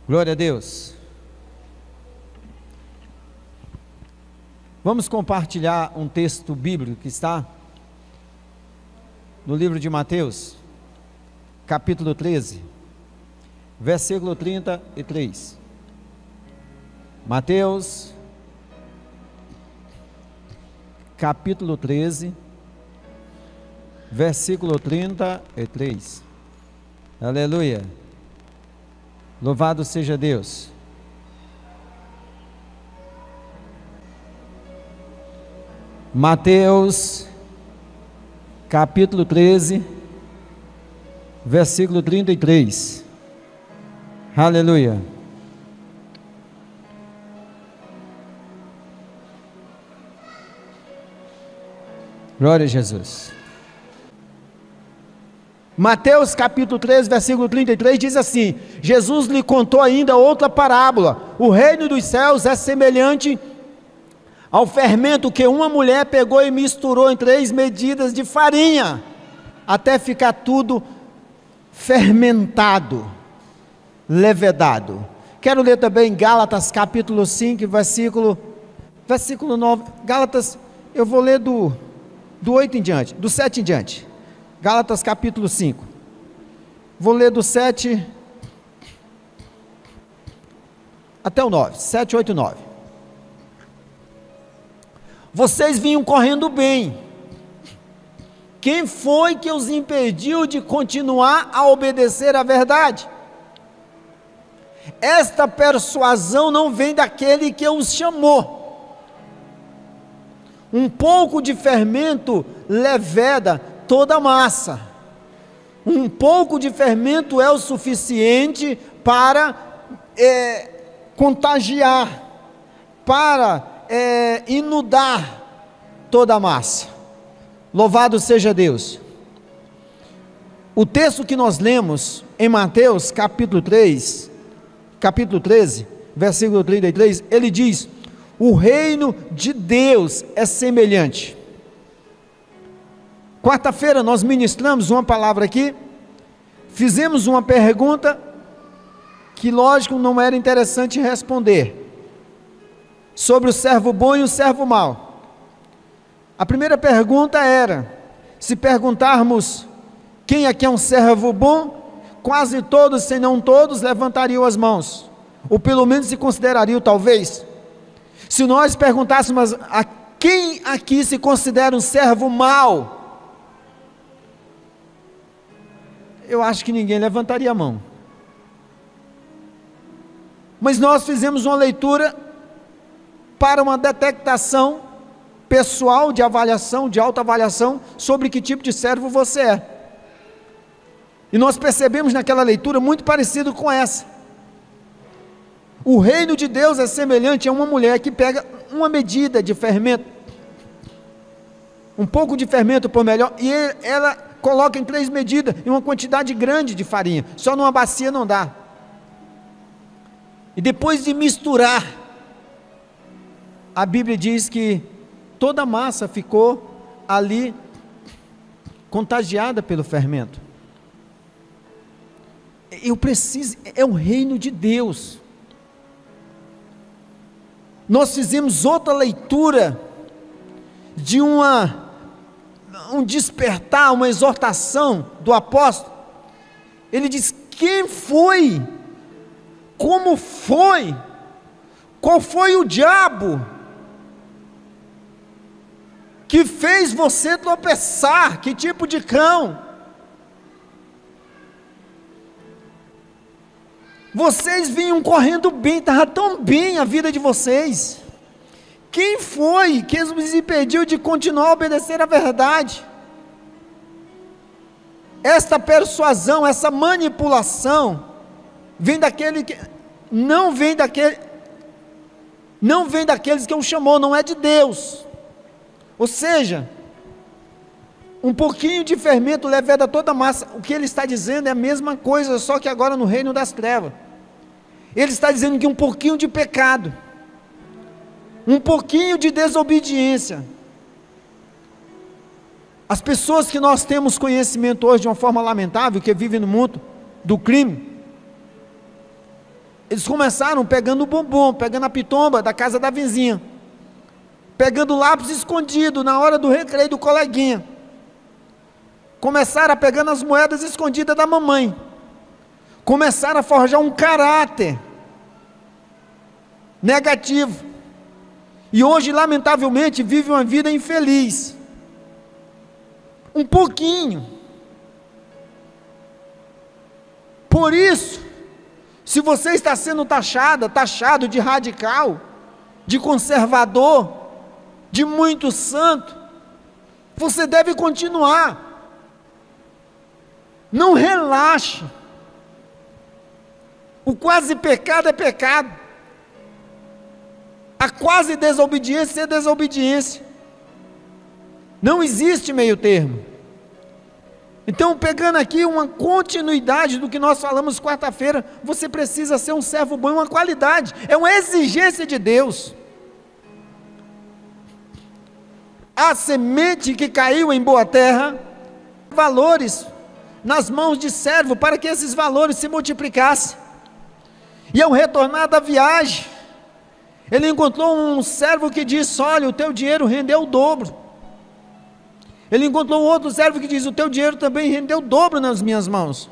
Glória a Deus. Vamos compartilhar um texto bíblico que está no livro de Mateus, capítulo 13, versículo 33. Mateus, capítulo 13, versículo 33. Aleluia. Louvado seja Deus. Mateus, capítulo 13, versículo 33. Aleluia. Glória a Jesus. Mateus capítulo 13, versículo 33 diz assim: Jesus lhe contou ainda outra parábola. O reino dos céus é semelhante ao fermento que uma mulher pegou e misturou em 3 medidas de farinha, até ficar tudo fermentado, levedado. Quero ler também Gálatas capítulo 5, versículo 9. Gálatas, eu vou ler do 8 em diante, do 7 em diante. Gálatas capítulo 5, vou ler do 7 até o 9, 7, 8 e 9. Vocês vinham correndo bem. Quem foi que os impediu de continuar a obedecer à verdade? Esta persuasão não vem daquele que os chamou. Um pouco de fermento leveda toda a massa. Um pouco de fermento é o suficiente para contagiar, para inundar toda a massa. Louvado seja Deus. O texto que nós lemos em Mateus capítulo 13, versículo 33, ele diz: o reino de Deus é semelhante. Quarta-feira nós ministramos uma palavra aqui, fizemos uma pergunta que, lógico, não era interessante responder, sobre o servo bom e o servo mau. A primeira pergunta era: se perguntarmos quem aqui é um servo bom, quase todos, se não todos, levantariam as mãos, ou pelo menos se considerariam, talvez. Se nós perguntássemos a quem aqui se considera um servo mau, eu acho que ninguém levantaria a mão. Mas nós fizemos uma leitura para uma detectação pessoal, de avaliação, de autoavaliação, sobre que tipo de servo você é. E nós percebemos naquela leitura muito parecido com essa. O reino de Deus é semelhante a uma mulher que pega uma medida de fermento, um pouco de fermento por melhor, e ela coloca em 3 medidas, em uma quantidade grande de farinha, só numa bacia não dá. E depois de misturar, a Bíblia diz que toda a massa ficou ali contagiada pelo fermento. É o reino de Deus. Nós fizemos outra leitura de um despertar, uma exortação do apóstolo. Ele diz: quem foi? Como foi? Qual foi o diabo que fez você tropeçar? Que tipo de cão? Vocês vinham correndo bem, estava tão bem a vida de vocês. Quem foi que os impediu de continuar a obedecer à verdade? Esta persuasão, essa manipulação, vem daquele que não vem daqueles que o chamou, não é de Deus. Ou seja, um pouquinho de fermento leveda toda a massa. O que ele está dizendo é a mesma coisa, só que agora no reino das trevas. Ele está dizendo que um pouquinho de pecado, um pouquinho de desobediência, as pessoas que nós temos conhecimento hoje de uma forma lamentável, que vivem no mundo do crime, Eles começaram pegando bombom, pegando a pitomba da casa da vizinha, pegando lápis escondido na hora do recreio do coleguinha. Começaram a pegando as moedas escondidas da mamãe. Começaram a forjar um caráter negativo. E hoje, lamentavelmente, vive uma vida infeliz. Um pouquinho. Por isso, se você está sendo taxado de radical, de conservador, de muito santo, você deve continuar. Não relaxe. O quase pecado é pecado. A quase desobediência é desobediência. Não existe meio termo. Então, pegando aqui uma continuidade do que nós falamos quarta-feira, você precisa ser um servo bom, uma qualidade, é uma exigência de Deus. A semente que caiu em boa terra, valores nas mãos de servo, para que esses valores se multiplicassem. E ao retornar da viagem, ele encontrou um servo que disse: olha, o teu dinheiro rendeu o dobro. Ele encontrou um outro servo que diz: o teu dinheiro também rendeu o dobro nas minhas mãos.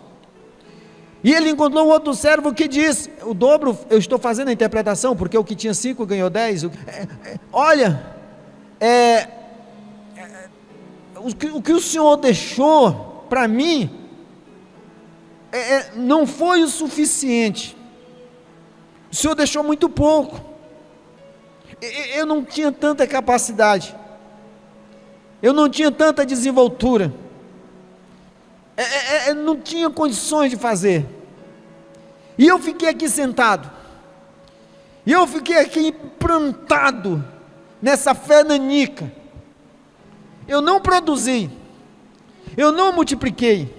E ele encontrou um outro servo que diz: o dobro, eu estou fazendo a interpretação, porque o que tinha 5 ganhou 10. Olha, o que o Senhor deixou para mim, não foi o suficiente. O Senhor deixou muito pouco. Eu não tinha tanta capacidade. Eu não tinha tanta desenvoltura, não tinha condições de fazer, e eu fiquei aqui sentado, e eu fiquei aqui plantado, nessa fé nanica. Eu não produzi, eu não multipliquei,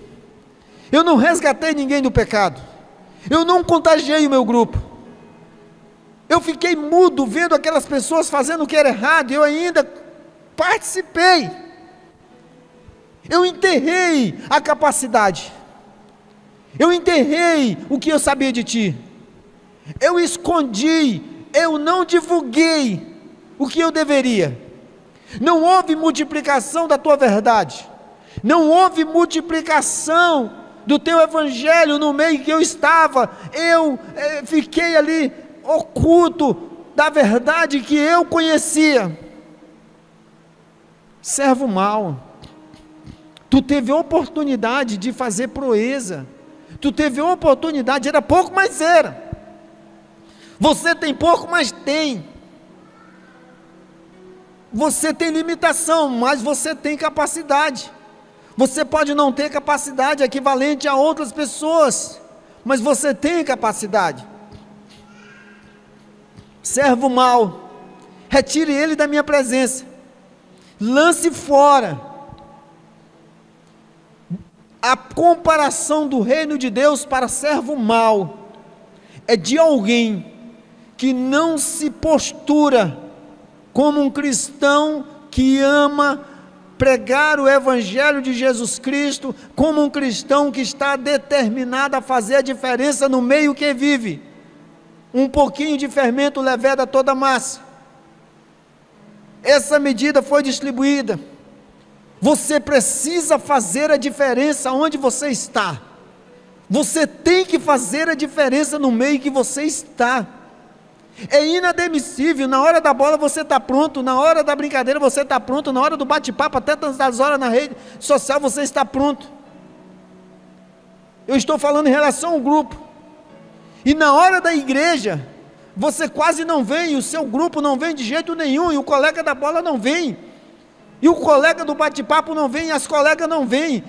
eu não resgatei ninguém do pecado, eu não contagiei o meu grupo, eu fiquei mudo, vendo aquelas pessoas fazendo o que era errado, e eu ainda participei. Eu enterrei a capacidade, eu enterrei o que eu sabia de ti, eu escondi, eu não divulguei o que eu deveria. Não houve multiplicação da tua verdade, não houve multiplicação do teu evangelho no meio que eu estava. Eu fiquei ali oculto da verdade que eu conhecia. Servo mau, tu teve oportunidade de fazer proeza, tu teve oportunidade, era pouco, mas era. Você tem pouco, mas tem. Você tem limitação, mas você tem capacidade. Você pode não ter capacidade equivalente a outras pessoas, mas você tem capacidade. Servo mau, retire ele da minha presença. Lance fora. A comparação do reino de Deus para servo mau é de alguém que não se postura como um cristão que ama pregar o evangelho de Jesus Cristo, como um cristão que está determinado a fazer a diferença no meio que vive. Um pouquinho de fermento leveda toda a massa. Essa medida foi distribuída. Você precisa fazer a diferença onde você está. Você tem que fazer a diferença no meio que você está. É inadmissível, na hora da bola você está pronto, na hora da brincadeira você está pronto, na hora do bate-papo, até tantas horas na rede social você está pronto. Eu estou falando em relação ao grupo. E na hora da igreja, você quase não vem, o seu grupo não vem de jeito nenhum, e o colega da bola não vem, e o colega do bate-papo não vem, e as colegas não vêm.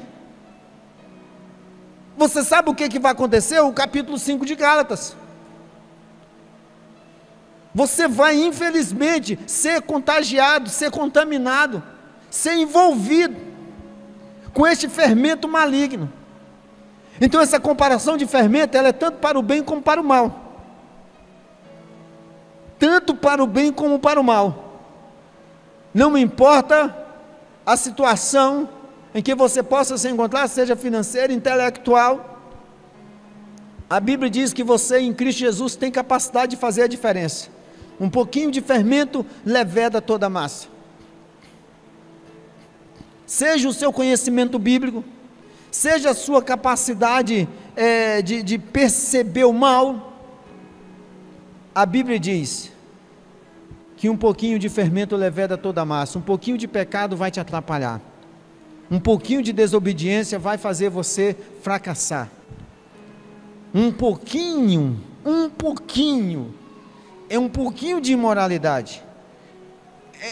Você sabe o que vai acontecer? O capítulo 5 de Gálatas. Você vai, infelizmente, ser contagiado, ser contaminado, ser envolvido com este fermento maligno. Então essa comparação de fermento, ela é tanto para o bem como para o mal. Tanto para o bem como para o mal. Não importa a situação em que você possa se encontrar, seja financeira, intelectual, A Bíblia diz que você em Cristo Jesus tem capacidade de fazer a diferença. Um pouquinho de fermento leveda toda a massa. Seja o seu conhecimento bíblico, seja a sua capacidade de perceber o mal, a Bíblia diz que um pouquinho de fermento leveda toda a massa, um pouquinho de pecado vai te atrapalhar, um pouquinho de desobediência vai fazer você fracassar, um pouquinho de imoralidade,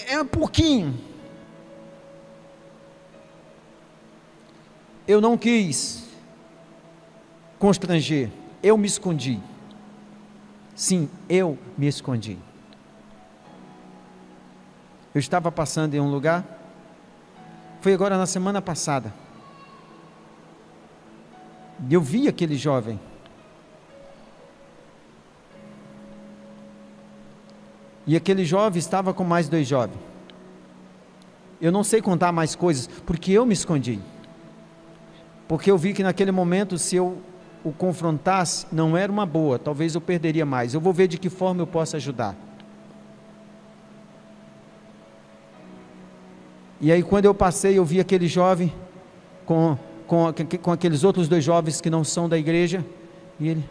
é um pouquinho. Eu não quis constranger, eu me escondi. Sim, eu me escondi. Eu estava passando em um lugar, foi agora na semana passada, e eu vi aquele jovem, e aquele jovem estava com mais 2 jovens, eu não sei contar mais coisas, porque eu me escondi, porque eu vi que naquele momento, se eu o confrontasse, não era uma boa, talvez eu perderia mais, eu vou ver de que forma eu posso ajudar. E aí quando eu passei, eu vi aquele jovem, com aqueles outros 2 jovens que não são da igreja, e ele,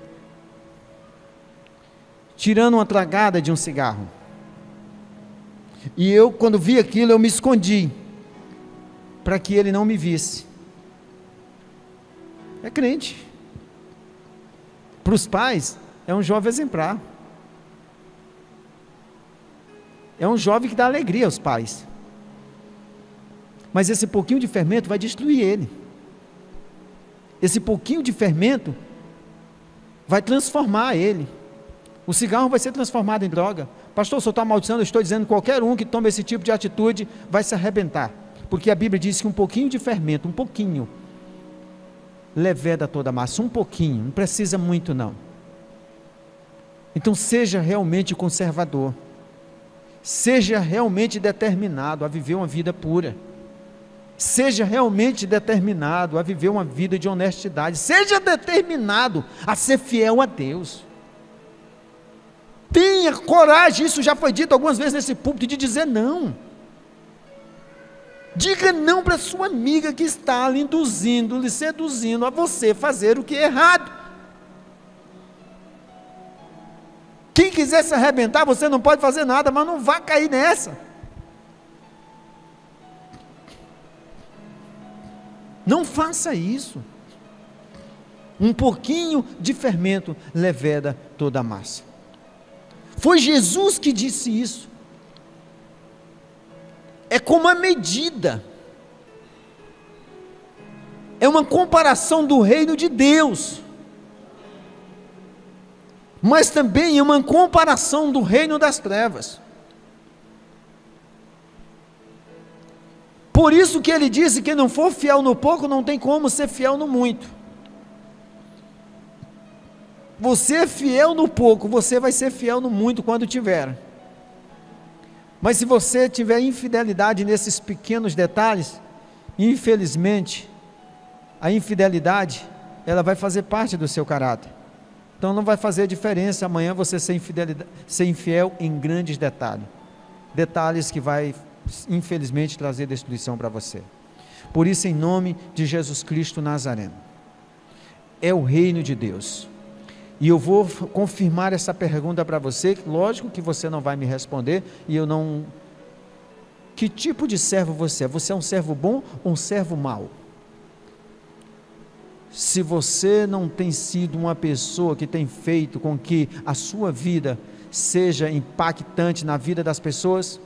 tirando uma tragada de um cigarro, e eu quando vi aquilo, eu me escondi, para que ele não me visse. É crente, para os pais, é um jovem exemplar, é um jovem que dá alegria aos pais, mas esse pouquinho de fermento vai destruir ele, esse pouquinho de fermento vai transformar ele, o cigarro vai ser transformado em droga. Pastor, o senhor está amaldiçoando? Eu estou dizendo que qualquer um que tome esse tipo de atitude vai se arrebentar, porque a Bíblia diz que um pouquinho de fermento, um pouquinho, leveda toda a massa, um pouquinho, não precisa muito não. Então seja realmente conservador, seja realmente determinado a viver uma vida pura, seja realmente determinado a viver uma vida de honestidade, seja determinado a ser fiel a Deus, tenha coragem, isso já foi dito algumas vezes nesse púlpito, de dizer não. Diga não para sua amiga que está lhe induzindo, lhe seduzindo a você fazer o que é errado. Quem quiser se arrebentar, você não pode fazer nada, mas não vá cair nessa. Não faça isso. Um pouquinho de fermento leveda toda a massa. Foi Jesus que disse isso. É como a medida, é uma comparação do reino de Deus, mas também é uma comparação do reino das trevas. Por isso que ele disse que quem não for fiel no pouco, não tem como ser fiel no muito. Você é fiel no pouco, você vai ser fiel no muito quando tiver. Mas se você tiver infidelidade nesses pequenos detalhes, infelizmente, a infidelidade, ela vai fazer parte do seu caráter. Então não vai fazer diferença amanhã você ser infiel em grandes detalhes. Detalhes que vai, infelizmente, trazer destruição para você. Por isso, em nome de Jesus Cristo Nazareno, é o reino de Deus. E eu vou confirmar essa pergunta para você, lógico que você não vai me responder, e eu não... Que tipo de servo você é? Você é um servo bom ou um servo mau? Se você não tem sido uma pessoa que tem feito com que a sua vida seja impactante na vida das pessoas,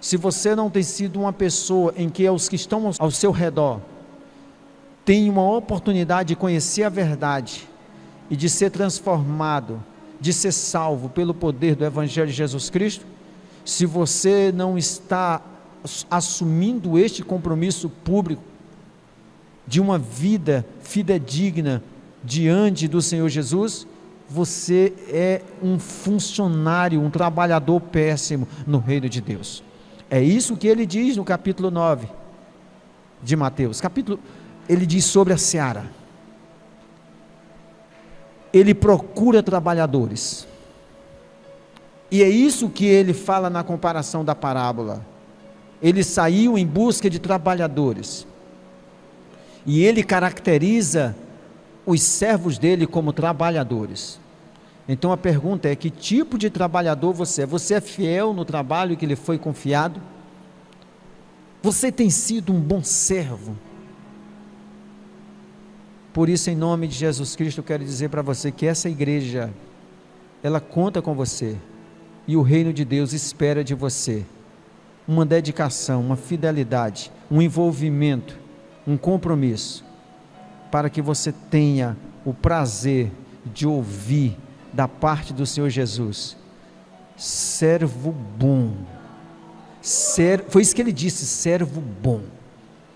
se você não tem sido uma pessoa em que os que estão ao seu redor têm uma oportunidade de conhecer a verdade, e de ser transformado, de ser salvo pelo poder do Evangelho de Jesus Cristo, se você não está assumindo este compromisso público, de uma vida fidedigna diante do Senhor Jesus, você é um funcionário, um trabalhador péssimo no reino de Deus. É isso que ele diz no capítulo 9 de Mateus, ele diz sobre a seara. ele procura trabalhadores. E é isso que ele fala na comparação da parábola. Ele saiu em busca de trabalhadores. E ele caracteriza os servos dele como trabalhadores. Então a pergunta é: que tipo de trabalhador você é? Você é fiel no trabalho que lhe foi confiado? Você tem sido um bom servo? Por isso, em nome de Jesus Cristo, eu quero dizer para você que essa igreja, ela conta com você, e o reino de Deus espera de você uma dedicação, uma fidelidade, um envolvimento, um compromisso, para que você tenha o prazer de ouvir da parte do Senhor Jesus: servo bom. Foi isso que ele disse: servo bom.